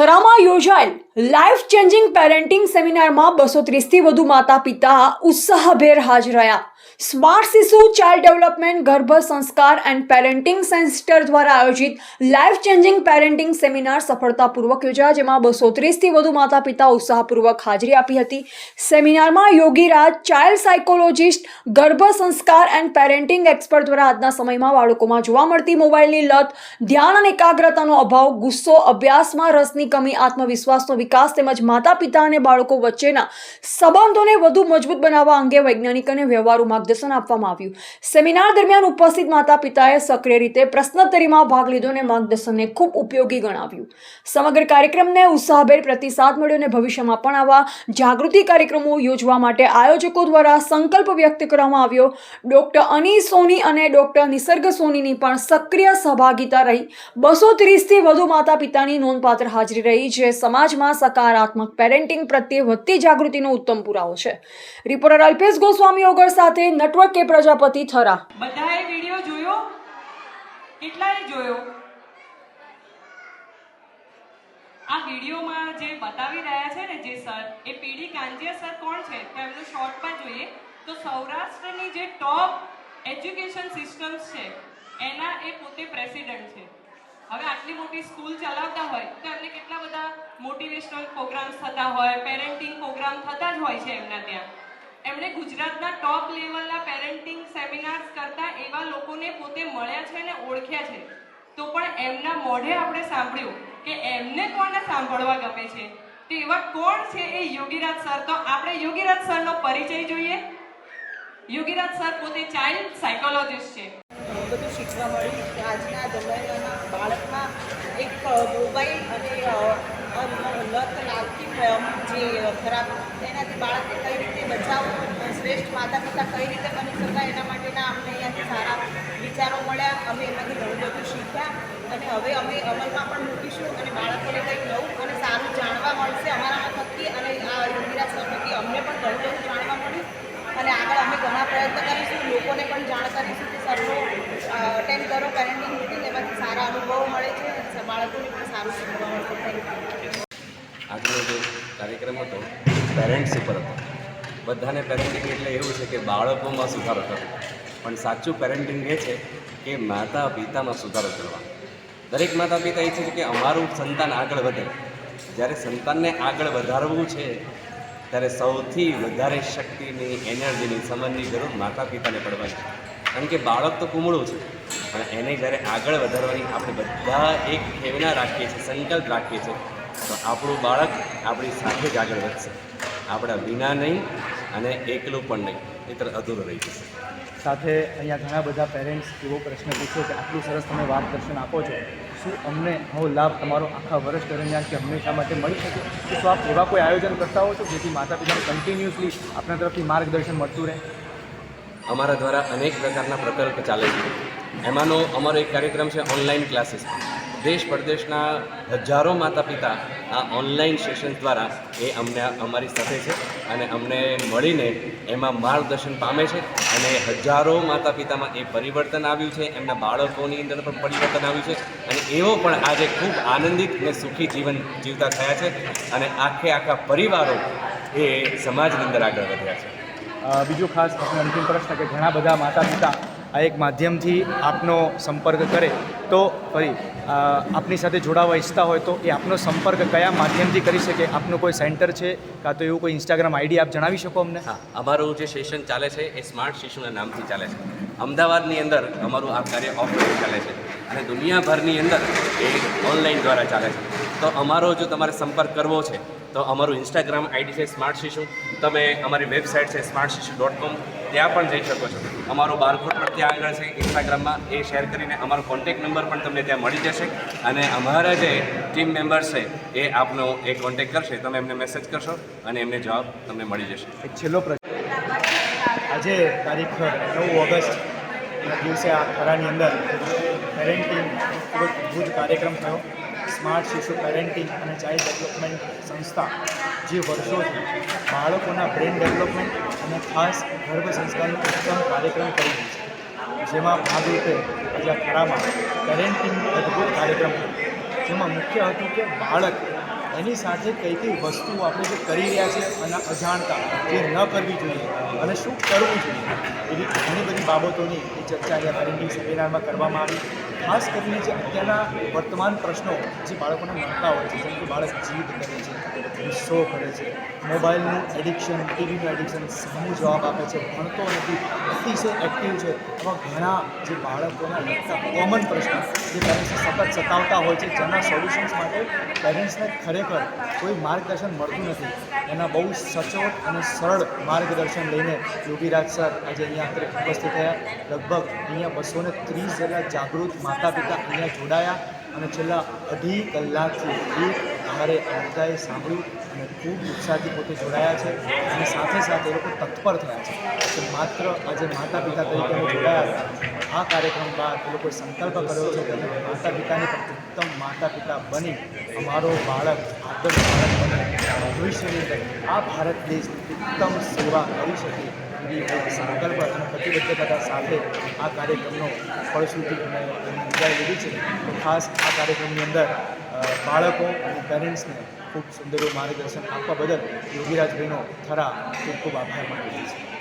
થરામાં યોજાયેલ life changing parenting સેમિનારમાં 230થી વધુ માતા પિતા ઉત્સાહભેર હાજર રહ્યા. સ્માર્ટ શિશુ ચાઇલ્ડ ડેવલપમેન્ટ ગર્ભ સંસ્કાર એન્ડ પેરેન્ટિંગ સેન્ટર દ્વારા આયોજિત લાઈફ ચેન્જિંગ પેરેન્ટિંગ સેમિનાર સફળતાપૂર્વક યોજાયા, જેમાં 230થી વધુ માતા પિતા ઉત્સાહપૂર્વક હાજરી આપી હતી. સેમિનારમાં યોગીરાજ ચાઇલ્ડ સાયકોલોજિસ્ટ, ગર્ભ સંસ્કાર એન્ડ પેરેન્ટિંગ એક્સપર્ટ દ્વારા આજના સમયમાં બાળકોમાં જોવા મળતી મોબાઈલની લત, ધ્યાન અને એકાગ્રતાનો અભાવ, ગુસ્સો, અભ્યાસમાં રસની કમી, આત્મવિશ્વાસનો વિકાસ તેમજ માતા પિતા અને બાળકો વચ્ચેના સંબંધોને વધુ મજબૂત બનાવવા અંગે વૈજ્ઞાનિક અને વ્યવહારુ માર્ગદર્શન આપવામાં આવ્યું. સેમિનાર દરમિયાન ઉપસ્થિત માતા પિતાએ સક્રિય રીતે પ્રશ્નોત્તરીમાં ભાગ લીધો અને માર્ગદર્શનને ખૂબ ઉપયોગી ગણાવ્યું. સમગ્ર કાર્યક્રમને ઉત્સાહભેર પ્રતિસાદ મળ્યો અને ભવિષ્યમાં પણ આવા જાગૃતિ કાર્યક્રમો યોજવા માટે આયોજકો દ્વારા સંકલ્પ વ્યક્ત કરવામાં આવ્યો. ડોક્ટર અની સોની અને ડોક્ટર નિસર્ગ સોનીની પણ સક્રિય સહભાગિતા રહી. 230થી વધુ માતા પિતાની નોંધપાત્ર હાજરી રહી, જે સમાજમાં સકારાત્મક પેરેન્ટિંગ પ્રત્યે વધતી જાગૃતિનો ઉત્તમ પુરાવો છે. રિપોર્ટર અલ્પેશ ગોસ્વામી ઓગળ સાથે નટવર કે પ્રજાપતિ, થરા. બધાએ વિડિયો જોયો? કેટલાએ જોયો? આ વિડિયોમાં જે બતાવી રહ્યા છે ને જે સર, એ પીડી કાંજીયા સર કોણ છે તો એમનું શોર્ટમાં જોઈએ તો સૌરાષ્ટ્રની જે ટોપ એજ્યુકેશન સિસ્ટમ્સ છે એના એ પોતે પ્રેસિડેન્ટ છે. હવે આટલી મોટી સ્કૂલ ચલાવતા હોય તો એમને કેટલા બધા મોટિવેશનલ પ્રોગ્રામ્સ થતા હોય, પેરેન્ટિંગ પ્રોગ્રામ થતા જ હોય છે એમના ત્યાં. એમણે ગુજરાતના ટોપ લેવલના પેરેન્ટિંગ સેમિનાર્સ કરતા એવા લોકોને પોતે મળ્યા છે અને ઓળખ્યા છે. તો પણ એમના મોઢે આપણે સાંભળ્યું કે એમને કોને સાંભળવા ગમે છે, તો એવા કોણ છે એ યોગીરાજ સર. તો આપણે યોગીરાજ સરનો પરિચય જોઈએ. યોગીરાજ સર પોતે ચાઇલ્ડ સાયકોલોજિસ્ટ છે. બધું શીખવા મળ્યું કે આજના જમાનાના બાળકમાં એક મોબાઈલ અને લત લાગતી જે ખરાબ, એનાથી બાળકને કઈ રીતે બચાવવું, શ્રેષ્ઠ માતા પિતા કઈ રીતે બની શકાય, એના માટેના અમને અહીંયાથી સારા વિચારો મળ્યા. અમે એમાંથી ઘણું બધું શીખ્યા અને હવે અમે અમલમાં પણ મૂકીશું અને બાળકોને કંઈક નવું અને સારું જાણવા મળશે અમારા થકી, અને આ યોગીરાજ સર થકી અમને પણ ઘણું બધું જાણવા મળ્યું અને આગળ અમે ઘણા પ્રયત્ન કરીશું, લોકોને પણ જાણ કરીશું કે સરનો અટેન્ડ કરો પેરેન્ટિંગ મિટિંગ, એમાંથી સારા અનુભવો મળે છે, બાળકોને પણ સારું શીખવા મળશે. Thank you. આજનો જે કાર્યક્રમ હતો પેરેન્ટ્સ ઉપર હતો. બધાને પેરેન્ટિંગ એટલે એવું છે કે બાળકોમાં સુધારો કરવો, પણ સાચું પેરેન્ટિંગ એ છે કે માતા પિતામાં સુધારો કરવા. દરેક માતા પિતા ઈચ્છે છે કે અમારું સંતાન આગળ વધે. જ્યારે સંતાનને આગળ વધારવું છે ત્યારે સૌથી વધારે શક્તિની, એનર્જીની, સમયની જરૂર માતા પિતાને પડવાની છે. કારણ કે બાળક તો કુમળું છે, પણ એને જ્યારે આગળ વધારવાની આપણે બધા એક ખેવના રાખીએ છીએ, સંકલ્પ રાખીએ છીએ, તો આપણું બાળક આપણી સાથે જ આગળ વધશે. આપણા વિના નહીં અને એકલું પણ નહીં, નહીંતર અધૂરું રહી જશે. સાથે અહીંયા ઘણા બધા પેરેન્ટ્સ એવો પ્રશ્ન પૂછ્યો કે આટલું સરસ તમે માર્ગદર્શન આપો છો, શું અમને આવો લાભ તમારો આખા વર્ષ દરમિયાન કે હંમેશા માટે મળી શકે? તો શું આપ એવા કોઈ આયોજન કરતા હો છો જેથી માતા પિતાને કન્ટિન્યુઅસલી આપણા તરફથી માર્ગદર્શન મળતું રહે? અમારા દ્વારા અનેક પ્રકારના પ્રકલ્પ ચાલે છે. એમાંનો અમારો એક કાર્યક્રમ છે ઓનલાઈન ક્લાસીસ. દેશ પરદેશના હજારો માતા પિતા આ ઓનલાઈન સેશન દ્વારા એ અમારી સાથે છે અને અમને મળીને એમાં માર્ગદર્શન પામે છે. અને હજારો માતા પિતામાં એ પરિવર્તન આવ્યું છે, એમના બાળકોની અંદર પણ પરિવર્તન આવ્યું છે અને એવો પણ આજે ખૂબ આનંદિત અને સુખી જીવન જીવતા થયા છે અને આખા પરિવારો એ સમાજની અંદર આગળ વધ્યા છે. બીજું ખાસ આપનો અંતિમ પ્રશ્ન કે ઘણા બધા માતા પિતા આ એક માધ્યમથી આપનો સંપર્ક કરે તો ફરી આપની સાથે જોડાવા ઈચ્છતા હોય તો એ આપનો સંપર્ક કયા માધ્યમથી કરી શકે? આપનું કોઈ સેન્ટર છે કાં તો એવું કોઈ ઇન્સ્ટાગ્રામ આઈડી આપ જણાવી શકો અમને? હા, અમારું જે સેશન ચાલે છે એ સ્માર્ટ શિશુના નામથી ચાલે છે. અમદાવાદની અંદર અમારું આ કાર્ય ઓફલાઈન ચાલે છે અને દુનિયાભરની અંદર એ ઓનલાઈન દ્વારા ચાલે છે. તો અમારો જો તમારે સંપર્ક કરવો છે તો અમારું ઇન્સ્ટાગ્રામ આઈડી છે સ્માર્ટ શિશુ. તમે અમારી વેબસાઇટ છે smartshishu.com, ત્યાં પણ જઈ શકો છો. અમારો બારકોડ પણ ત્યાં આગળ છે ઇન્સ્ટાગ્રામમાં, એ શેર કરીને અમારો કોન્ટેક્ટ નંબર પણ તમને ત્યાં મળી જશે અને અમારા જે ટીમ મેમ્બર્સ છે એ આપનો એ કોન્ટેક્ટ કરશે. તમે એમને મેસેજ કરશો અને એમને જવાબ તમને મળી જશે. એક છેલ્લો પ્રશ્ન, આજે તારીખ 9 ઓગસ્ટ દિવસે આ ખરાની અંદર પેરેન્ટિંગ ખૂબ જ અદ્ભુત કાર્યક્રમ થયો. સ્માર્ટ શિશુ પેરેન્ટિંગ અને ચાઇલ્ડ ડેવલપમેન્ટ સંસ્થા જે વર્ષોથી બાળકોના બ્રેન ડેવલપમેન્ટ અને ખાસ ગર્ભ સંસ્કારનો ઉત્તમ કાર્યક્રમ કરી રહી છે, જેમાં ભાગરૂપે આજે ખરામાં પેરેન્ટિંગ અદ્ભુત કાર્યક્રમ થયો, એમાં મુખ્ય હતું કે બાળક એની સાથે કઈ કઈ વસ્તુઓ આપણે જે કરી રહ્યા છે અને અજાણતા જે ન કરવી જોઈએ અને શું કરવું જોઈએ એવી ઘણી બધી બાબતોની એ ચર્ચા અહીંયા પેરેન્ટિંગ સેમિનારમાં કરવામાં આવી. ખાસ કરીને જે અત્યારના વર્તમાન પ્રશ્નો જે બાળકોને મળતા હોય છે, જેમ કે બાળક જીદ કરે છે, ગુસ્સો કરે છે, મોબાઈલનું એડિક્શન, ટીવીનું એડિક્શન, સામું જવાબ આપે છે, ભણતો નથી, અતિશય એક્ટિવ છે, આવા ઘણા જે બાળકોના લગતા કોમન પ્રશ્નો જે પેરેન્ટ્સને સતત સતાવતા હોય છે, જેના સોલ્યુશન્સ માટે પેરેન્ટ્સને ખરેખર કોઈ માર્ગદર્શન મળતું નથી. એના બહુ સચોટ અને સરળ માર્ગદર્શન લઈને યોગીરાજ સર આજે અહીંયા અંતરે ઉપસ્થિત થયા. લગભગ અહીંયા 230 જેટલા જાગૃત માતા પિતા અહીંયા જોડાયા અને છેલ્લા 2.5 કલાકથી એક ધારે બધાએ સાંભળ્યું અને ખૂબ ઉત્સાહથી પોતે જોડાયા છે. અને સાથે સાથે એ લોકો તત્પર થયા છે કે માત્ર આજે માતા પિતા તરીકે અમે જોડાયા હતા, આ કાર્યક્રમ બાદ એ લોકોએ સંકલ્પ કર્યો છે કે અમે માતા પિતાની પણ ઉત્તમ માતા પિતા બની અમારો બાળક આદર્શ બાળક બને, ભવિષ્યની અંદર આ ભારત દેશની ઉત્તમ સેવા કરી શકે એવી એક સંકલ્પ અને પ્રતિબદ્ધતા સાથે આ કાર્યક્રમનો ફળશ્રુતિ અમે નિર્ણય લીધી છે. તો ખાસ આ કાર્યક્રમની અંદર બાળકો અને પેરેન્ટ્સને ખૂબ સુંદર માર્ગદર્શન આપવા બદલ યોગીરાજભાઈનો થરા ખૂબ ખૂબ આભાર માની છે.